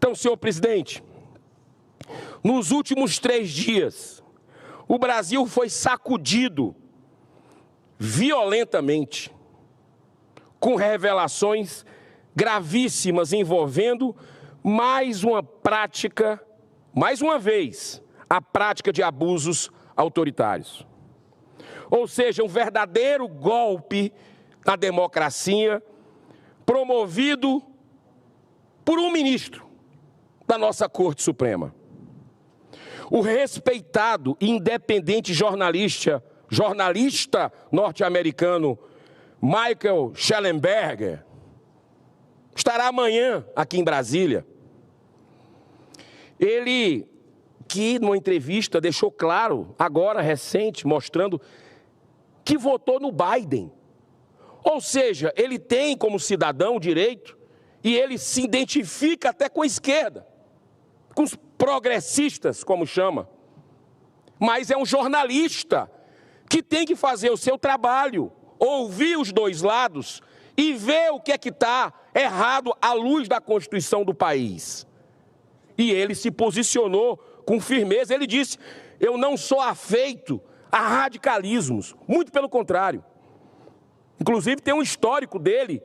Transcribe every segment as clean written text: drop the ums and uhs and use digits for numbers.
Então, senhor presidente, nos últimos 3 dias, o Brasil foi sacudido violentamente, com revelações gravíssimas envolvendo mais uma prática, mais uma vez, a prática de abusos autoritários. Ou seja, um verdadeiro golpe na democracia promovido por um ministro da nossa Corte Suprema. O respeitado e independente jornalista norte-americano Michael Shellenberger estará amanhã aqui em Brasília. Ele, que numa entrevista deixou claro, agora recente, mostrando que votou no Biden. Ou seja, ele tem como cidadão o direito e ele se identifica até com a esquerda, com os progressistas, como chama. Mas é um jornalista que tem que fazer o seu trabalho, ouvir os dois lados e ver o que é que está errado à luz da Constituição do país. E ele se posicionou com firmeza. Ele disse: eu não sou afeito a radicalismos, muito pelo contrário. Inclusive tem um histórico dele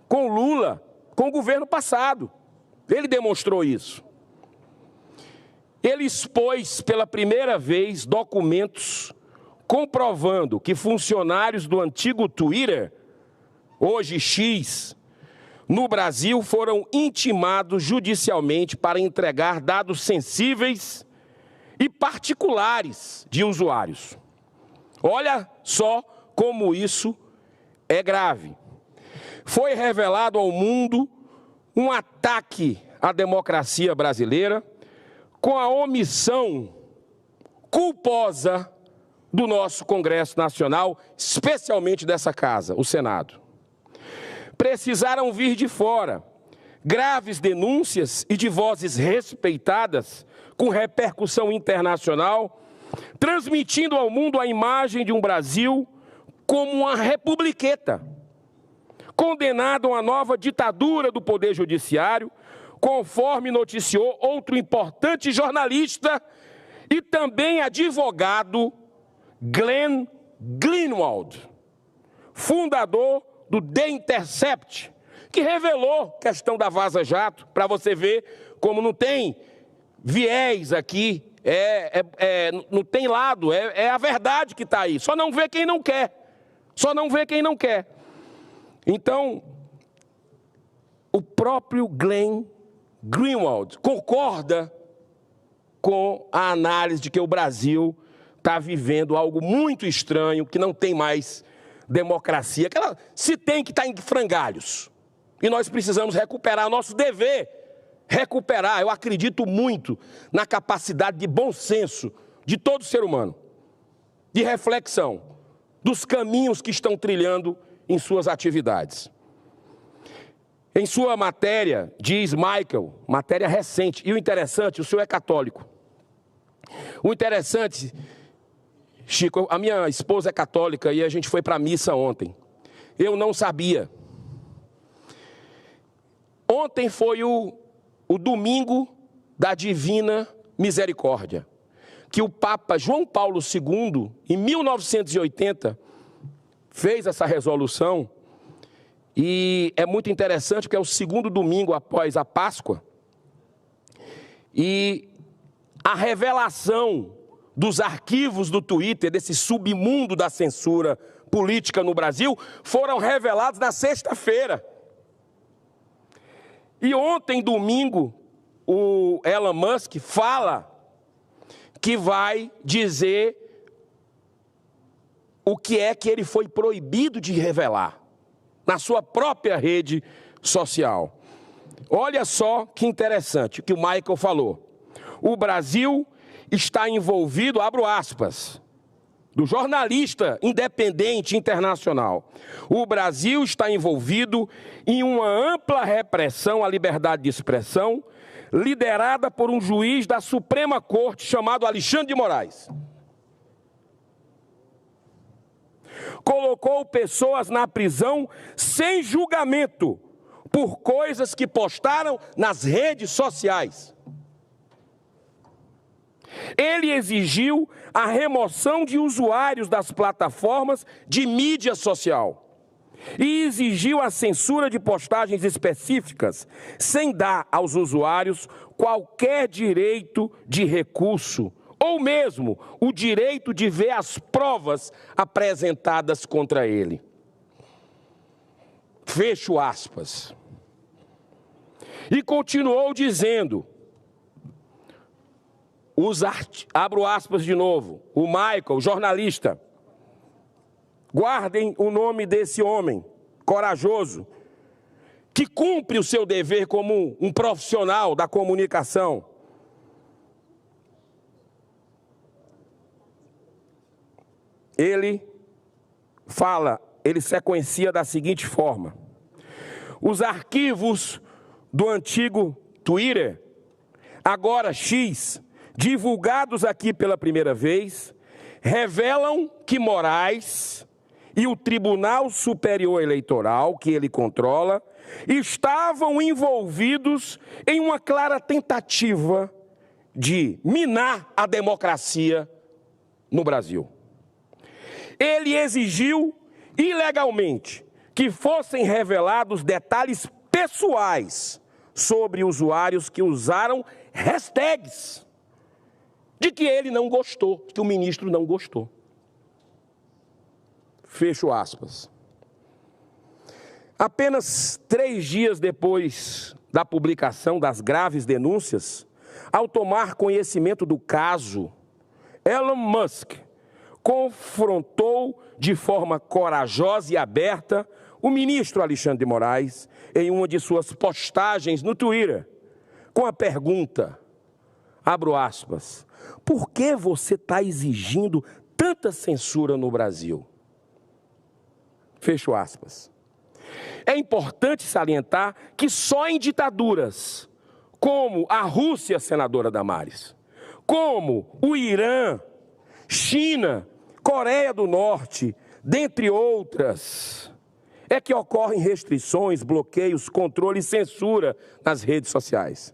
com Lula, com o governo passado. Ele demonstrou isso. Ele expôs pela primeira vez documentos comprovando que funcionários do antigo Twitter, hoje X, no Brasil foram intimados judicialmente para entregar dados sensíveis e particulares de usuários. Olha só como isso é grave. Foi revelado ao mundo um ataque à democracia brasileira com a omissão culposa do nosso Congresso Nacional, especialmente dessa casa, o Senado. Precisaram vir de fora graves denúncias e de vozes respeitadas, com repercussão internacional, transmitindo ao mundo a imagem de um Brasil como uma republiqueta, condenado a uma nova ditadura do Poder Judiciário, conforme noticiou outro importante jornalista e também advogado, Glenn Greenwald, fundador do The Intercept, que revelou a questão da Vaza Jato, para você ver como não tem viés aqui, não tem lado, é a verdade que está aí, só não vê quem não quer, Então, o próprio Glenn Greenwald concorda com a análise de que o Brasil está vivendo algo muito estranho, que não tem mais democracia, que ela se tem que estar em frangalhos. E nós precisamos recuperar nosso dever, eu acredito muito na capacidade de bom senso de todo ser humano, de reflexão, dos caminhos que estão trilhando em suas atividades. Em sua matéria, diz Michael, matéria recente, e o interessante, o senhor é católico. O interessante, Chico, a minha esposa é católica e a gente foi para a missa ontem. Eu não sabia. Ontem foi o domingo da Divina Misericórdia, que o Papa João Paulo II, em 1980, fez essa resolução. E é muito interessante porque é o segundo domingo após a Páscoa. E a revelação dos arquivos do Twitter, desse submundo da censura política no Brasil, foram revelados na sexta-feira. E ontem, domingo, o Elon Musk fala que vai dizer o que é que ele foi proibido de revelar na sua própria rede social. Olha só que interessante o que o Michael falou. O Brasil está envolvido, abro aspas, do jornalista independente internacional. O Brasil está envolvido em uma ampla repressão à liberdade de expressão, liderada por um juiz da Suprema Corte chamado Alexandre de Moraes. Colocou pessoas na prisão sem julgamento por coisas que postaram nas redes sociais. Ele exigiu a remoção de usuários das plataformas de mídia social e exigiu a censura de postagens específicas, sem dar aos usuários qualquer direito de recurso, ou mesmo o direito de ver as provas apresentadas contra ele. Fecho aspas. E continuou dizendo, abro aspas de novo, o Michael, jornalista, guardem o nome desse homem corajoso, que cumpre o seu dever como um profissional da comunicação. Ele sequencia da seguinte forma: os arquivos do antigo Twitter, agora X, divulgados aqui pela primeira vez, revelam que Moraes e o Tribunal Superior Eleitoral, que ele controla, estavam envolvidos em uma clara tentativa de minar a democracia no Brasil. Ele exigiu ilegalmente que fossem revelados detalhes pessoais sobre usuários que usaram hashtags de que ele não gostou, que o ministro não gostou. Fecho aspas. Apenas 3 dias depois da publicação das graves denúncias, ao tomar conhecimento do caso, Elon Musk confrontou de forma corajosa e aberta o ministro Alexandre de Moraes em uma de suas postagens no Twitter, com a pergunta, abro aspas, por que você está exigindo tanta censura no Brasil? Fecho aspas. É importante salientar que só em ditaduras, como a Rússia, senadora Damares, como o Irã, China, Coreia do Norte, dentre outras, é que ocorrem restrições, bloqueios, controle e censura nas redes sociais.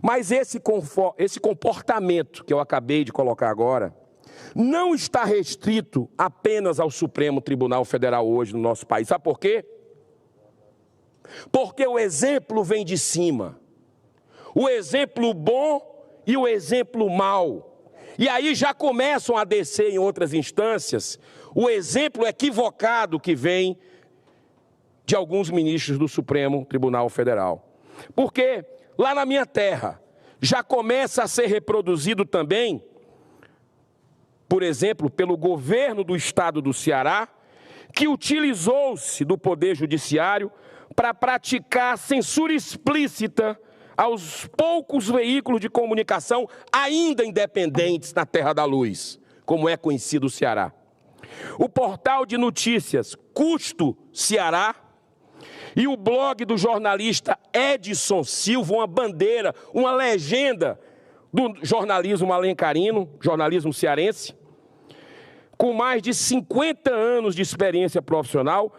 Mas esse comportamento que eu acabei de colocar agora não está restrito apenas ao Supremo Tribunal Federal hoje no nosso país. Sabe por quê? Porque o exemplo vem de cima. O exemplo bom e o exemplo mau. E aí já começam a descer em outras instâncias o exemplo equivocado que vem de alguns ministros do Supremo Tribunal Federal. Porque lá na minha terra já começa a ser reproduzido também, por exemplo, pelo governo do estado do Ceará, que utilizou-se do Poder Judiciário para praticar censura explícita aos poucos veículos de comunicação ainda independentes na Terra da Luz, como é conhecido o Ceará. O portal de notícias Custo Ceará e o blog do jornalista Edson Silva, uma bandeira, uma legenda do jornalismo alencarino, jornalismo cearense, com mais de 50 anos de experiência profissional,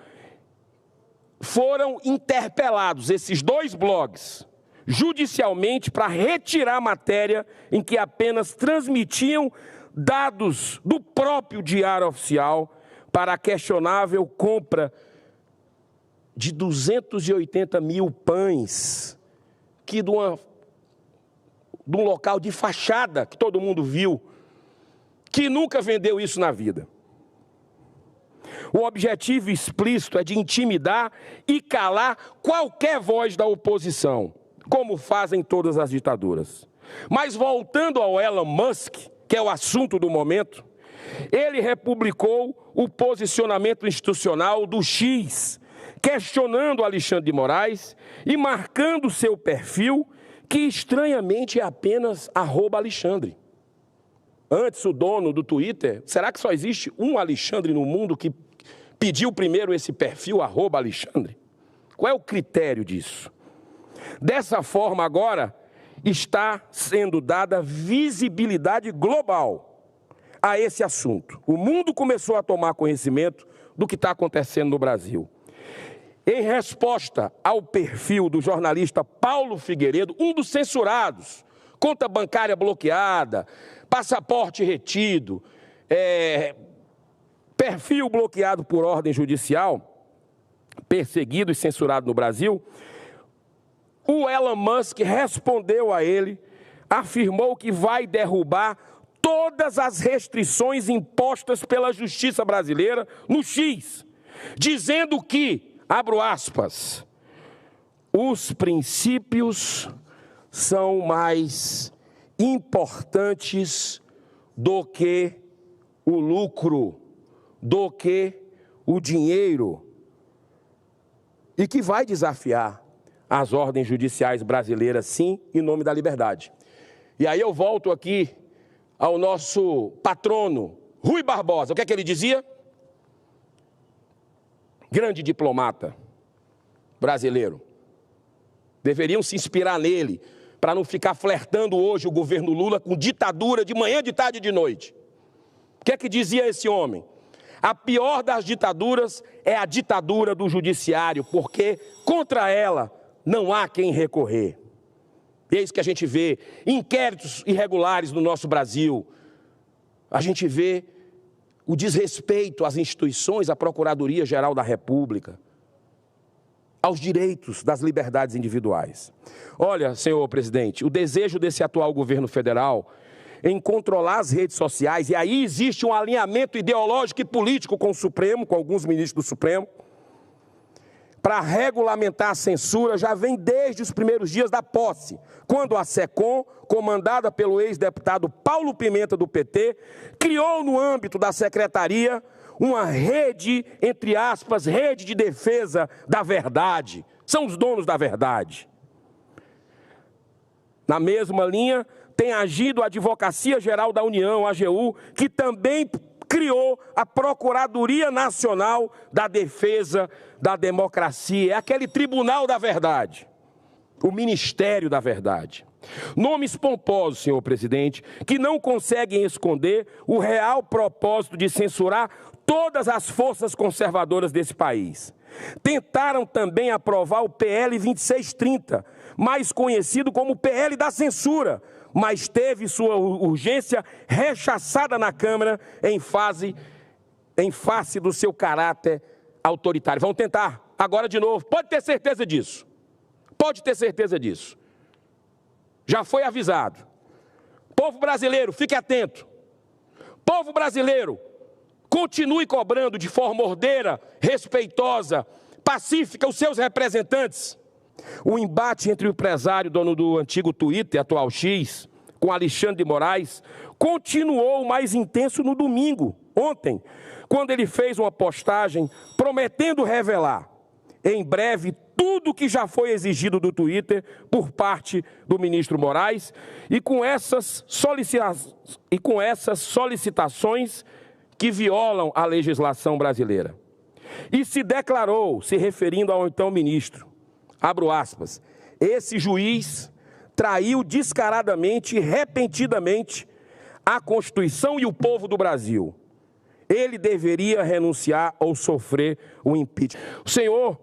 foram interpelados, esses 2 blogs, judicialmente para retirar a matéria em que apenas transmitiam dados do próprio Diário Oficial para a questionável compra de 280 mil pães, que de um local de fachada que todo mundo viu, que nunca vendeu isso na vida. O objetivo explícito é de intimidar e calar qualquer voz da oposição, como fazem todas as ditaduras. Mas voltando ao Elon Musk, que é o assunto do momento, ele republicou o posicionamento institucional do X, questionando Alexandre de Moraes e marcando seu perfil, que estranhamente é apenas @Alexandre. Antes, o dono do Twitter, será que só existe um Alexandre no mundo que pediu primeiro esse perfil @Alexandre? Qual é o critério disso? Dessa forma, agora, está sendo dada visibilidade global a esse assunto. O mundo começou a tomar conhecimento do que está acontecendo no Brasil. Em resposta ao perfil do jornalista Paulo Figueiredo, um dos censurados, conta bancária bloqueada, passaporte retido, perfil bloqueado por ordem judicial, perseguido e censurado no Brasil, o Elon Musk respondeu a ele, afirmou que vai derrubar todas as restrições impostas pela justiça brasileira no X, dizendo que, abro aspas, os princípios são mais importantes do que o lucro, do que o dinheiro, e que vai desafiar as ordens judiciais brasileiras, sim, em nome da liberdade. E aí eu volto aqui ao nosso patrono, Rui Barbosa. O que é que ele dizia? Grande diplomata brasileiro. Deveriam se inspirar nele, para não ficar flertando hoje o governo Lula com ditadura de manhã, de tarde e de noite. O que é que dizia esse homem? A pior das ditaduras é a ditadura do judiciário, porque contra ela não há quem recorrer. E é isso que a gente vê, inquéritos irregulares no nosso Brasil. A gente vê o desrespeito às instituições, à Procuradoria-Geral da República, aos direitos das liberdades individuais. Olha, senhor presidente, o desejo desse atual governo federal em controlar as redes sociais, e aí existe um alinhamento ideológico e político com o Supremo, com alguns ministros do Supremo, para regulamentar a censura, já vem desde os primeiros dias da posse, quando a SECOM, comandada pelo ex-deputado Paulo Pimenta, do PT, criou no âmbito da secretaria uma rede, entre aspas, rede de defesa da verdade. São os donos da verdade. Na mesma linha, tem agido a Advocacia Geral da União, a AGU, que também criou a Procuradoria Nacional da Defesa da Democracia, é aquele Tribunal da Verdade, o Ministério da Verdade. Nomes pomposos, senhor presidente, que não conseguem esconder o real propósito de censurar todas as forças conservadoras desse país. Tentaram também aprovar o PL 2630, mais conhecido como PL da censura, mas teve sua urgência rechaçada na Câmara em face do seu caráter autoritário. Vão tentar, agora de novo, pode ter certeza disso. Pode ter certeza disso. Já foi avisado. Povo brasileiro, fique atento. Povo brasileiro, continue cobrando de forma ordeira, respeitosa, pacífica os seus representantes. O embate entre o empresário, dono do antigo Twitter, atual X, com Alexandre de Moraes, continuou mais intenso no domingo, ontem, quando ele fez uma postagem prometendo revelar, em breve, tudo o que já foi exigido do Twitter por parte do ministro Moraes, e com essas solicitações que violam a legislação brasileira. E se declarou, se referindo ao então ministro, abro aspas, esse juiz traiu descaradamente e repentinamente a Constituição e o povo do Brasil. Ele deveria renunciar ou sofrer o impeachment. O senhor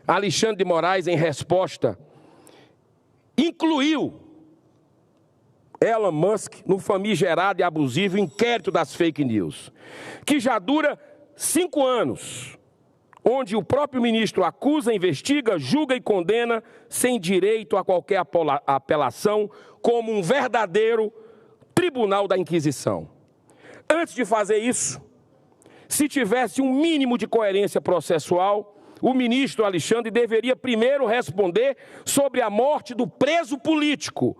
Alexandre de Moraes, em resposta, incluiu Elon Musk no famigerado e abusivo inquérito das fake news, que já dura 5 anos, onde o próprio ministro acusa, investiga, julga e condena sem direito a qualquer apelação, como um verdadeiro tribunal da Inquisição. Antes de fazer isso, se tivesse um mínimo de coerência processual, o ministro Alexandre deveria primeiro responder sobre a morte do preso político,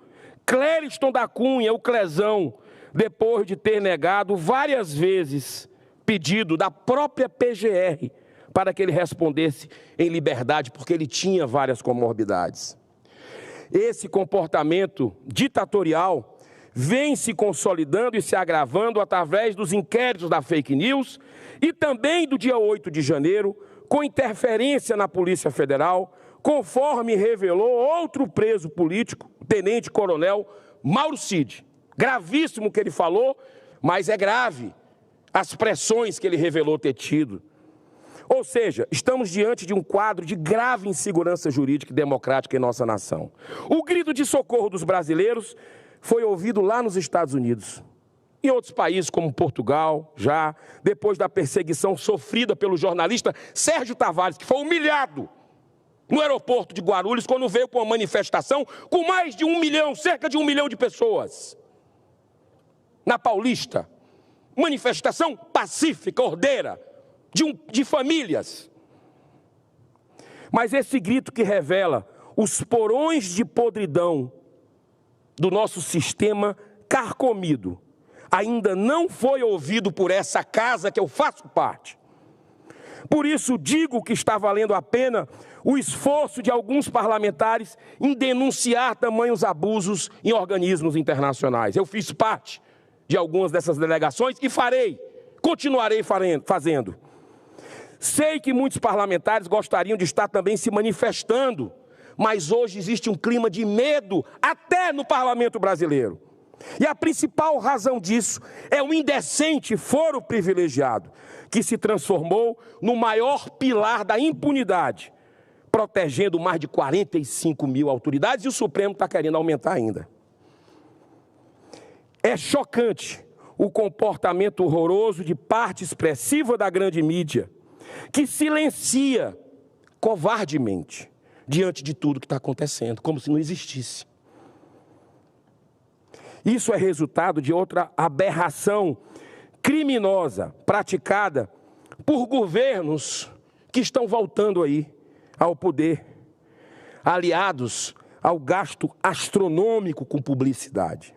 Clériston da Cunha, o Clezão, depois de ter negado várias vezes pedido da própria PGR para que ele respondesse em liberdade, porque ele tinha várias comorbidades. Esse comportamento ditatorial vem se consolidando e se agravando através dos inquéritos da fake news e também do dia 8 de janeiro, com interferência na Polícia Federal, conforme revelou outro preso político, o tenente-coronel Mauro Cid. Gravíssimo o que ele falou, mas é grave as pressões que ele revelou ter tido. Ou seja, estamos diante de um quadro de grave insegurança jurídica e democrática em nossa nação. O grito de socorro dos brasileiros foi ouvido lá nos Estados Unidos. Em outros países, como Portugal, já, depois da perseguição sofrida pelo jornalista Sérgio Tavares, que foi humilhado no aeroporto de Guarulhos, quando veio com uma manifestação com mais de 1 milhão, cerca de 1 milhão de pessoas. Na Paulista, manifestação pacífica, ordeira, de famílias. Mas esse grito que revela os porões de podridão do nosso sistema carcomido ainda não foi ouvido por essa casa que eu faço parte. Por isso digo que está valendo a pena o esforço de alguns parlamentares em denunciar tamanhos abusos em organismos internacionais. Eu fiz parte de algumas dessas delegações e continuarei fazendo. Sei que muitos parlamentares gostariam de estar também se manifestando, mas hoje existe um clima de medo até no parlamento brasileiro. E a principal razão disso é o indecente foro privilegiado, que se transformou no maior pilar da impunidade, protegendo mais de 45 mil autoridades, e o Supremo está querendo aumentar ainda. É chocante o comportamento horroroso de parte expressiva da grande mídia, que silencia covardemente diante de tudo que está acontecendo, como se não existisse. Isso é resultado de outra aberração criminosa praticada por governos que estão voltando aí ao poder, aliados ao gasto astronômico com publicidade.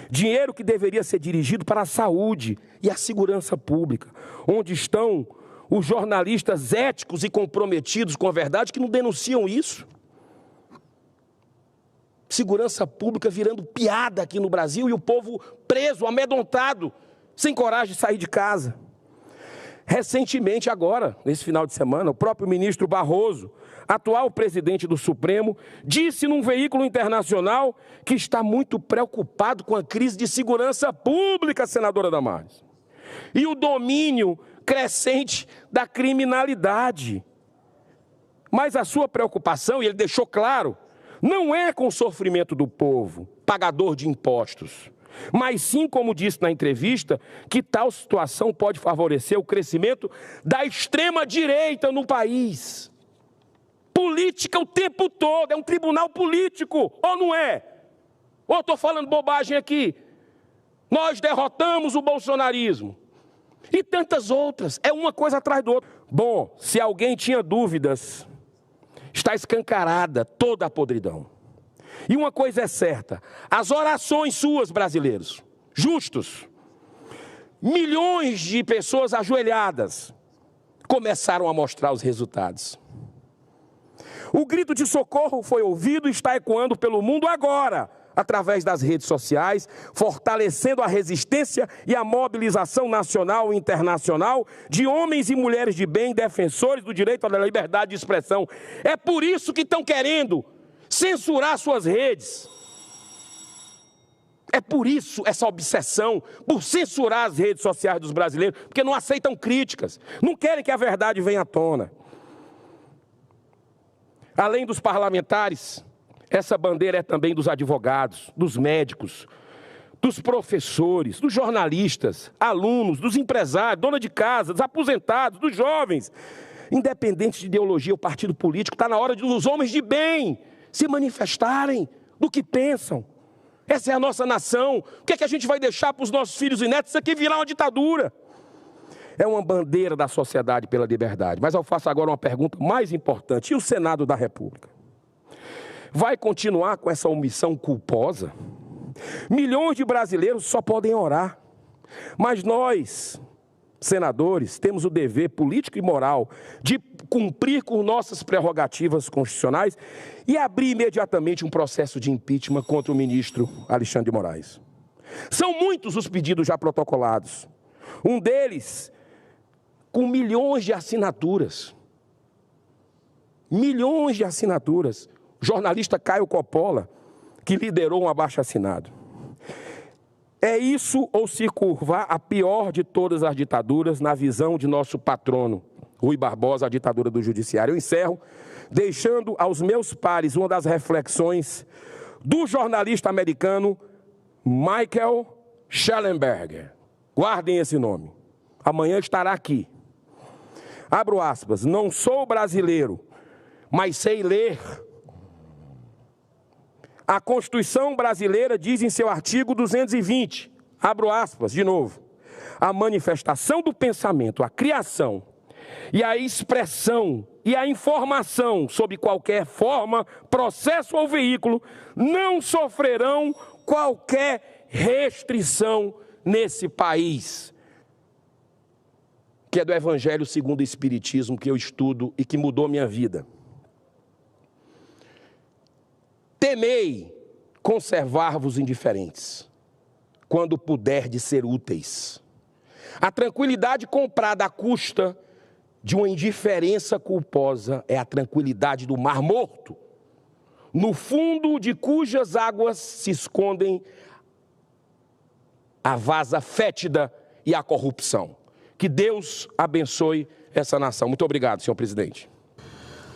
Dinheiro que deveria ser dirigido para a saúde e a segurança pública, onde estão os jornalistas éticos e comprometidos com a verdade que não denunciam isso. Segurança pública virando piada aqui no Brasil e o povo preso, amedrontado, sem coragem de sair de casa. Recentemente, agora, nesse final de semana, o próprio ministro Barroso, atual presidente do Supremo, disse num veículo internacional que está muito preocupado com a crise de segurança pública, senadora Damares, e o domínio crescente da criminalidade. Mas a sua preocupação, e ele deixou claro, não é com o sofrimento do povo, pagador de impostos, mas sim, como disse na entrevista, que tal situação pode favorecer o crescimento da extrema-direita no país. Política o tempo todo, é um tribunal político, ou não é? Ou estou falando bobagem aqui? Nós derrotamos o bolsonarismo. E tantas outras, é uma coisa atrás do outro. Bom, se alguém tinha dúvidas, está escancarada toda a podridão. E uma coisa é certa, as orações suas, brasileiros, justos, milhões de pessoas ajoelhadas, começaram a mostrar os resultados. O grito de socorro foi ouvido e está ecoando pelo mundo agora, através das redes sociais, fortalecendo a resistência e a mobilização nacional e internacional de homens e mulheres de bem, defensores do direito à liberdade de expressão. É por isso que estão querendo censurar suas redes. É por isso essa obsessão por censurar as redes sociais dos brasileiros, porque não aceitam críticas, não querem que a verdade venha à tona. Além dos parlamentares, essa bandeira é também dos advogados, dos médicos, dos professores, dos jornalistas, alunos, dos empresários, dona de casa, dos aposentados, dos jovens. Independente de ideologia ou partido político, está na hora dos homens de bem se manifestarem do que pensam. Essa é a nossa nação. O que é que a gente vai deixar para os nossos filhos e netos? Isso aqui virar uma ditadura. É uma bandeira da sociedade pela liberdade. Mas eu faço agora uma pergunta mais importante. E o Senado da República? Vai continuar com essa omissão culposa? Milhões de brasileiros só podem orar. Mas nós, senadores, temos o dever político e moral de cumprir com nossas prerrogativas constitucionais e abrir imediatamente um processo de impeachment contra o ministro Alexandre de Moraes. São muitos os pedidos já protocolados. Um deles com milhões de assinaturas. Milhões de assinaturas. O jornalista Caio Coppola, que liderou um abaixo-assinado. É isso ou se curvar a pior de todas as ditaduras na visão de nosso patrono, Rui Barbosa, a ditadura do judiciário. Eu encerro deixando aos meus pares uma das reflexões do jornalista americano Michael Shellenberger. Guardem esse nome. Amanhã estará aqui. Abro aspas. Não sou brasileiro, mas sei ler. A Constituição brasileira diz em seu artigo 220, abro aspas de novo, a manifestação do pensamento, a criação e a expressão e a informação sob qualquer forma, processo ou veículo não sofrerão qualquer restrição nesse país, que é do Evangelho segundo o Espiritismo que eu estudo e que mudou minha vida. Temei conservar-vos indiferentes, quando puderdes ser úteis. A tranquilidade comprada à custa de uma indiferença culposa é a tranquilidade do Mar Morto, no fundo de cujas águas se escondem a vasa fétida e a corrupção. Que Deus abençoe essa nação. Muito obrigado, senhor presidente.